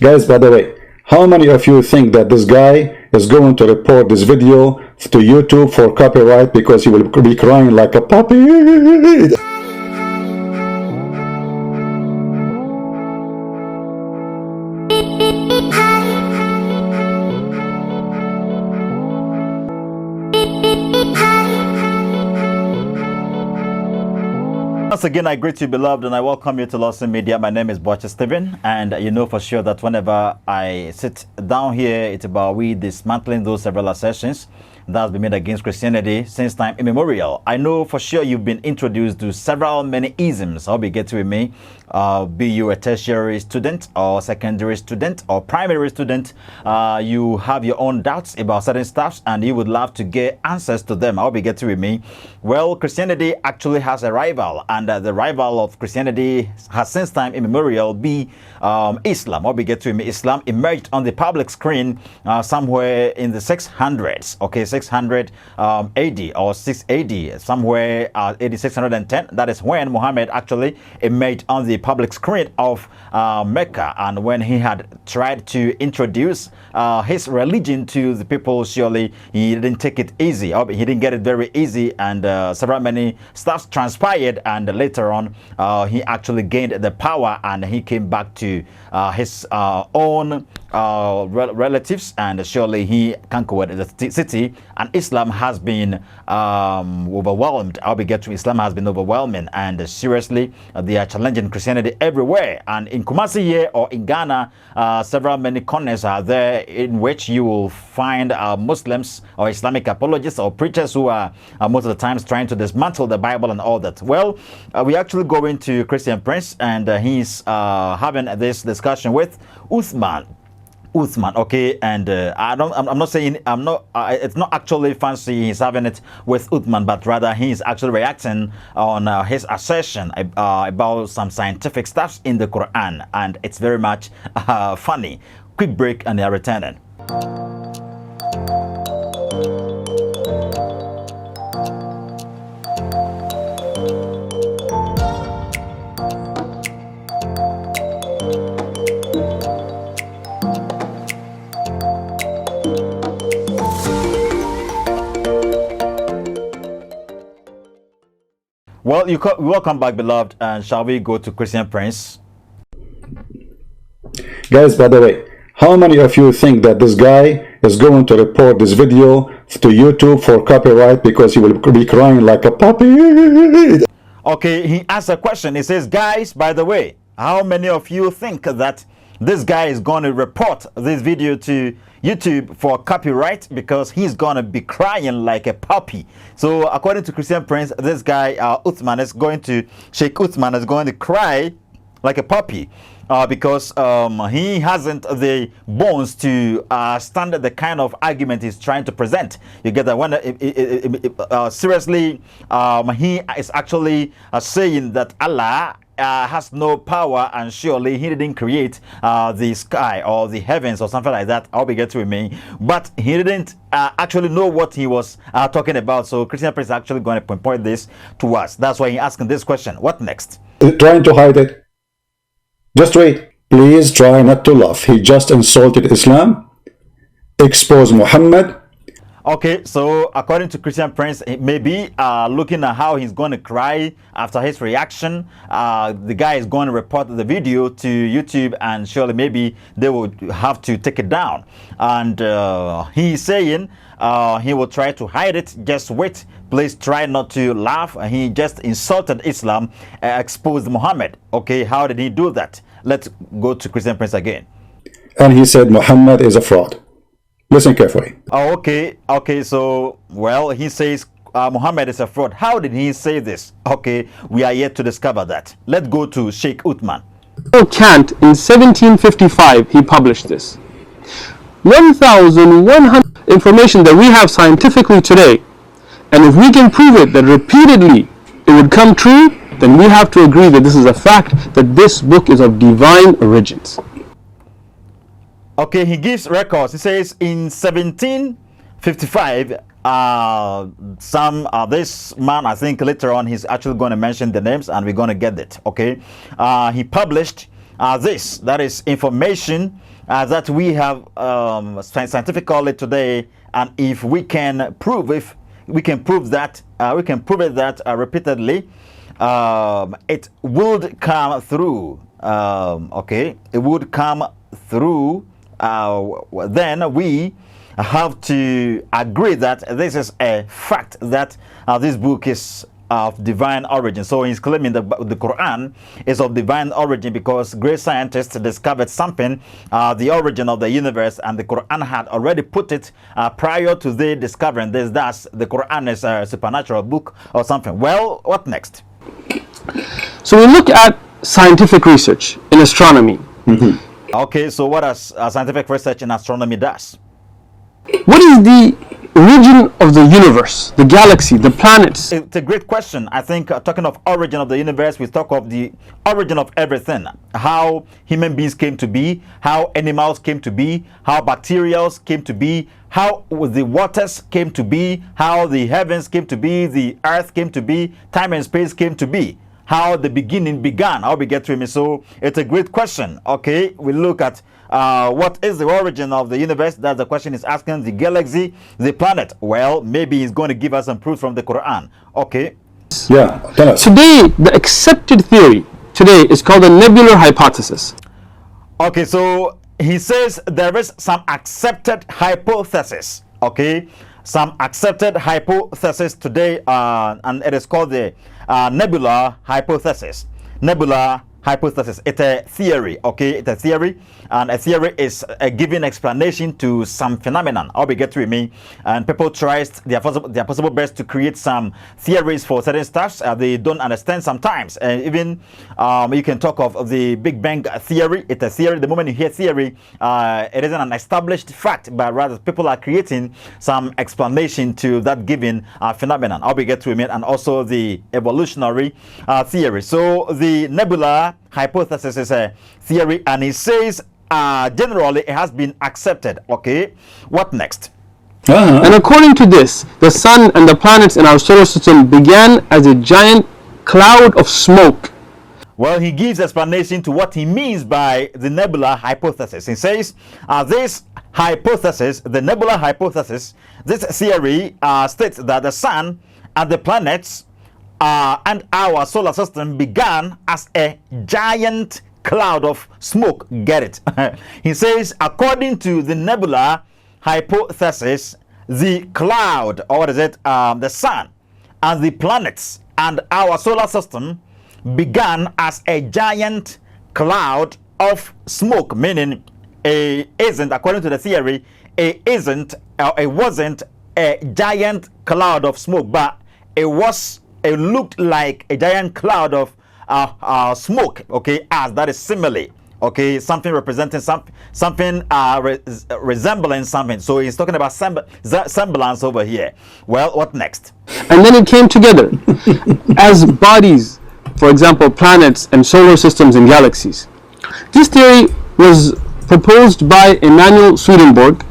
Guys, by the way, how many of you think that this guy is going to report this video to YouTube for copyright because he will be crying like a puppy? Once again, I greet you, beloved, and I welcome you to u.s.a Media. My name is Butcher Stephen, and you know for sure that whenever I sit down here, it's about we dismantling those several assertions that has been made against Christianity since time immemorial. I know for sure you've been introduced to many isms. I'll be getting with me. Be you a tertiary student or secondary student or primary student, you have your own doubts about certain stuff and you would love to get answers to them. I'll be getting with me. Well, Christianity actually has a rival, and the rival of Christianity has since time immemorial be Islam. I'll be getting with me. Islam emerged on the public screen somewhere in the 600s. Okay, 600 AD or 6 AD, somewhere AD 610. That is when Muhammad actually emerged on the public screen of Mecca, and when he had tried to introduce his religion to the people, surely he didn't take it easy. He didn't get it very easy, and several many stuff transpired, and later on he actually gained the power and he came back to his own relatives, and surely he conquered the city, and Islam has been overwhelmed. Islam has been overwhelming, and seriously they are challenging Christianity everywhere. And in Kumasi here or in Ghana, several many corners are there in which you will find Muslims or Islamic apologists or preachers who are most of the times trying to dismantle the Bible and all that. Well, we actually go into Christian Prince, and he's having this discussion with Uthman, okay, and I'm not saying it's not actually fancy he's having it with Uthman, but rather he's actually reacting on his assertion about some scientific stuff in the Quran, and it's very much funny. Quick break and they are returning. Well, welcome back, beloved, and shall we go to Christian Prince? Guys, by the way, how many of you think that this guy is going to report this video to YouTube for copyright because he will be crying like a puppy? Okay, he asked a question. He says, guys, by the way, how many of you think that this guy is going to report this video to YouTube for copyright because he's going to be crying like a puppy? So according to Christian Prince, this guy Sheikh Uthman is going to cry like a puppy because he hasn't the bones to stand the kind of argument he's trying to present. You get that? When seriously, he is actually saying that Allah has no power, and surely he didn't create the sky or the heavens or something like that. I'll be getting with me, but he didn't actually know what he was talking about. So Christian Prince is actually going to pinpoint this to us. That's why he's asking this question. What next? Trying to hide it. Just wait. Please try not to laugh. He just insulted Islam, exposed Muhammad. Okay, so according to Christian Prince, maybe looking at how he's going to cry after his reaction, the guy is going to report the video to YouTube, and surely maybe they would have to take it down. And he's saying he will try to hide it. Just wait. Please try not to laugh. He just insulted Islam, exposed Muhammad. Okay, how did he do that? Let's go to Christian Prince again. And he said Muhammad is a fraud. Listen carefully. Oh, okay. So, well, he says Muhammad is a fraud. How did he say this? Okay, we are yet to discover that. Let's go to Sheikh Uthman. Kant in 1755, he published this. 1,100 information that we have scientifically today, and if we can prove it that repeatedly it would come true, then we have to agree that this is a fact, that this book is of divine origins. Okay, he gives records. He says in 1755, this man, I think later on he's actually going to mention the names and we're going to get it. Okay, he published that is information that we have scientifically today, and if we can prove it that repeatedly, it would come through. Okay, it would come through. Then we have to agree that this is a fact, that this book is of divine origin. So he's claiming that the Quran is of divine origin because great scientists discovered something, the origin of the universe, and the Quran had already put it prior to their discovering this. Thus, the Quran is a supernatural book or something. Well, what next? So we look at scientific research in astronomy. Okay, so what does scientific research in astronomy does? What is the origin of the universe, the galaxy, the planets? It's a great question. I think talking of origin of the universe, we talk of the origin of everything. How human beings came to be, how animals came to be, how bacteria came to be, how the waters came to be, how the heavens came to be, the earth came to be, time and space came to be, how the beginning began, how we get to it. So it's a great question. Okay, we look at what is the origin of the universe? That's the question is asking. The galaxy, the planet. Well, maybe he's going to give us some proof from the Quran. Okay. Yeah, tell us. Today, the accepted theory today is called the nebular hypothesis. Okay, so he says there is some accepted hypothesis. Okay, some accepted hypothesis today, and it is called the nebula hypothesis. Nebula hypothesis. It's a theory. Okay, it's a theory, and a theory is a given explanation to some phenomenon. I'll be get with me. And people try their possible best to create some theories for certain stuff they don't understand sometimes. And even you can talk of the Big Bang theory. It's a theory. The moment you hear theory, it isn't an established fact, but rather people are creating some explanation to that given phenomenon. I'll be get with me, and also the evolutionary theory. So the nebula hypothesis is a theory, and it says generally it has been accepted. Okay, what next? And according to this, the sun and the planets in our solar system began as a giant cloud of smoke. Well, he gives explanation to what he means by the nebula hypothesis. He says this hypothesis, the nebula hypothesis, this theory states that the sun and the planets and our solar system began as a giant cloud of smoke. Get it? He says, according to the nebula hypothesis, the cloud, or what is it, the sun and the planets and our solar system began as a giant cloud of smoke, meaning it isn't, according to the theory, it wasn't a giant cloud of smoke, but it looked like a giant cloud of smoke. Okay, as that is simile. Okay, something representing something resembling something. So he's talking about semblance over here. Well, what next? And then it came together as bodies, for example, planets and solar systems and galaxies. This theory was proposed by Emanuel Swedenborg.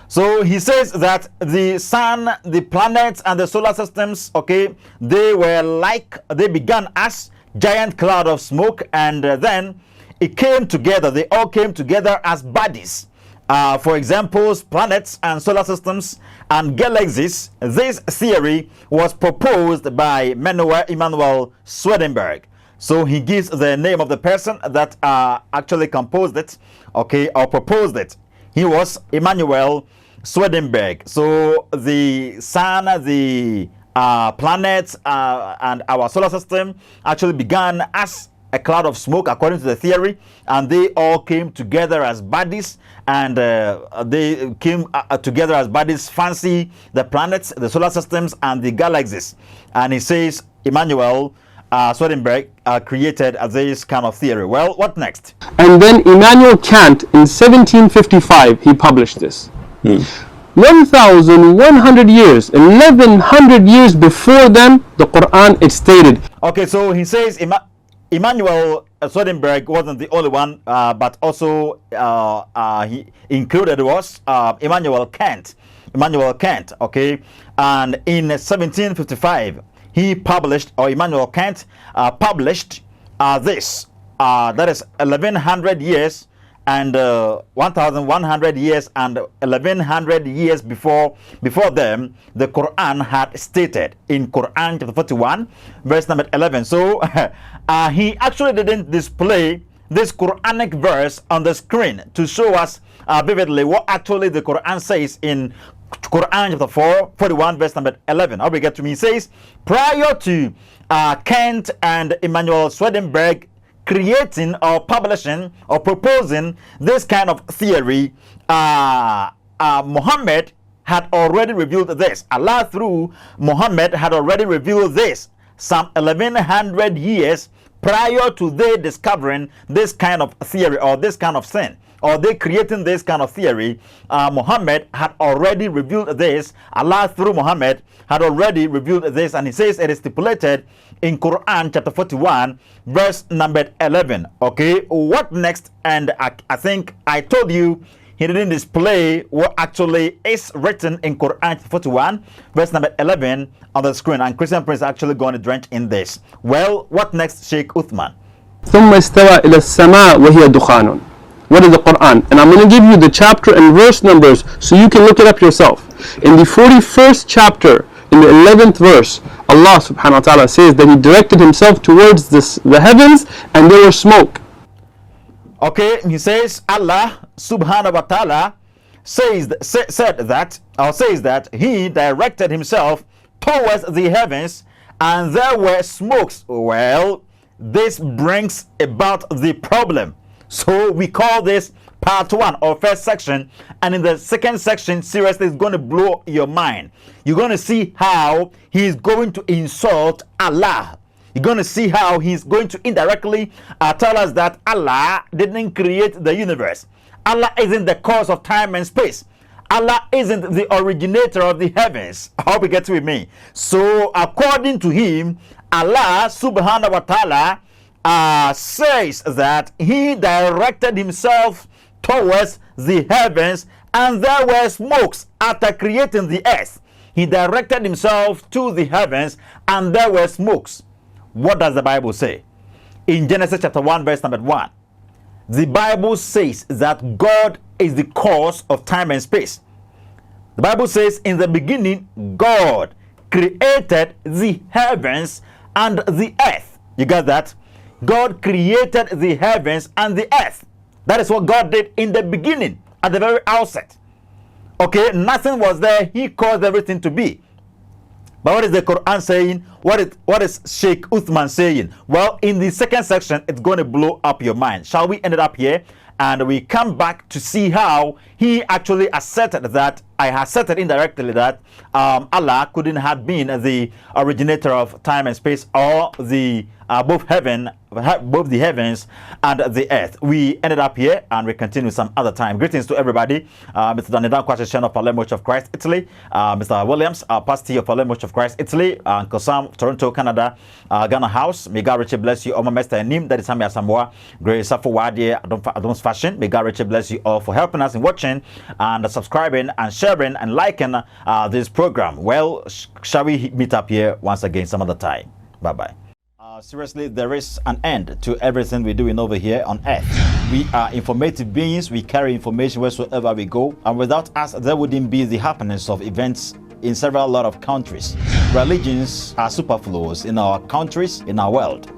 So he says that the sun, the planets, and the solar systems, okay, they began as giant cloud of smoke, and then it came together. They all came together as bodies. For example, planets and solar systems and galaxies. This theory was proposed by Emanuel Swedenborg. So he gives the name of the person that actually composed it, okay, or proposed it. He was Emanuel Swedenborg. So the sun, the planets, and our solar system actually began as a cloud of smoke, according to the theory, and they all came together as bodies, and they came together as bodies. Fancy the planets, the solar systems, and the galaxies. And he says Emanuel Swedenborg created this kind of theory. Well, what next? And then Immanuel Kant in 1755 he published this. 1,100 years, 1,100 years before them, the Quran it stated. Okay, so he says Emanuel Swedenborg wasn't the only one, but also he included was Immanuel Kant. Immanuel Kant, okay, and in 1755 he published, or Immanuel Kant published this that is 1100 years and 1100 years and 1100 years before them, the Quran had stated in Quran chapter 41 verse number 11. So he actually didn't display this Quranic verse on the screen to show us vividly what actually the Quran says in Quran chapter 41 verse number 11. How we get to me, it says, prior to Kent and Emmanuel Swedenborg creating or publishing or proposing this kind of theory, Muhammad had already revealed this. Allah through Muhammad had already revealed this some 1100 years prior to they discovering this kind of theory or this kind of sin, or they creating this kind of theory. Muhammad had already revealed this. Allah through Muhammad had already revealed this, and he says it is stipulated in Quran chapter 41 verse number 11. Okay, what next? And I think I told you he didn't display what actually is written in Quran 41 verse number 11 on the screen, and Christian Prince is actually going to drench in this. Well, what next, Sheikh Uthman? ثم استوى إلى السماء وهي دخان. What is the Quran? And I'm going to give you the chapter and verse numbers so you can look it up yourself. In the 41st chapter, in the 11th verse, Allah subhanahu wa ta'ala says that he directed himself towards the heavens and there was smoke. Okay, he says Allah subhanahu wa ta'ala says that he directed himself towards the heavens and there were smokes. Well, this brings about the problem. So we call this part one or first section, and in the second section, seriously, it's going to blow your mind. You're going to see how he's going to insult Allah. You're going to see how he's going to indirectly tell us that Allah didn't create the universe. Allah isn't the cause of time and space. Allah isn't the originator of the heavens. I hope you get with me. So according to him, Allah subhanahu wa ta'ala says that he directed himself towards the heavens and there were smokes after creating the earth. He directed himself to the heavens and there were smokes. What does the Bible say? In Genesis chapter 1 verse number 1, the Bible says that God is the cause of time and space. The Bible says in the beginning God created the heavens and the earth. You got that? God created the heavens and the earth. That is what God did in the beginning, at the very outset. Okay, nothing was there. He caused everything to be. But what is the Quran saying? What is Sheikh Uthman saying? Well, in the second section, it's going to blow up your mind. Shall we end it up here? And we come back to see how he actually asserted that, I asserted indirectly that Allah couldn't have been the originator of time and space, or the both the heavens and the earth. We ended up here and we continue some other time. Greetings to everybody. Mr. Danidan Kwashishan of Palais Church of Christ, Italy. Mr. Williams, pastor of Palais Church of Christ, Italy. Uncle Sam, Toronto, Canada. Ghana House. May God richly bless you. Oma Mester Nim, that is Samia Samoa. Grace Safo Wadi, Adon's Fashion. May God richly bless you all for helping us in watching and subscribing and sharing and liking this program. Well, shall we meet up here once again some other time? Bye-bye. Seriously, there is an end to everything we're doing over here on earth. We are informative beings. We carry information wheresoever we go, and without us there wouldn't be the happenings of events in several lot of countries. Religions are superfluous in our countries, in our world.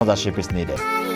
sponsorship is needed.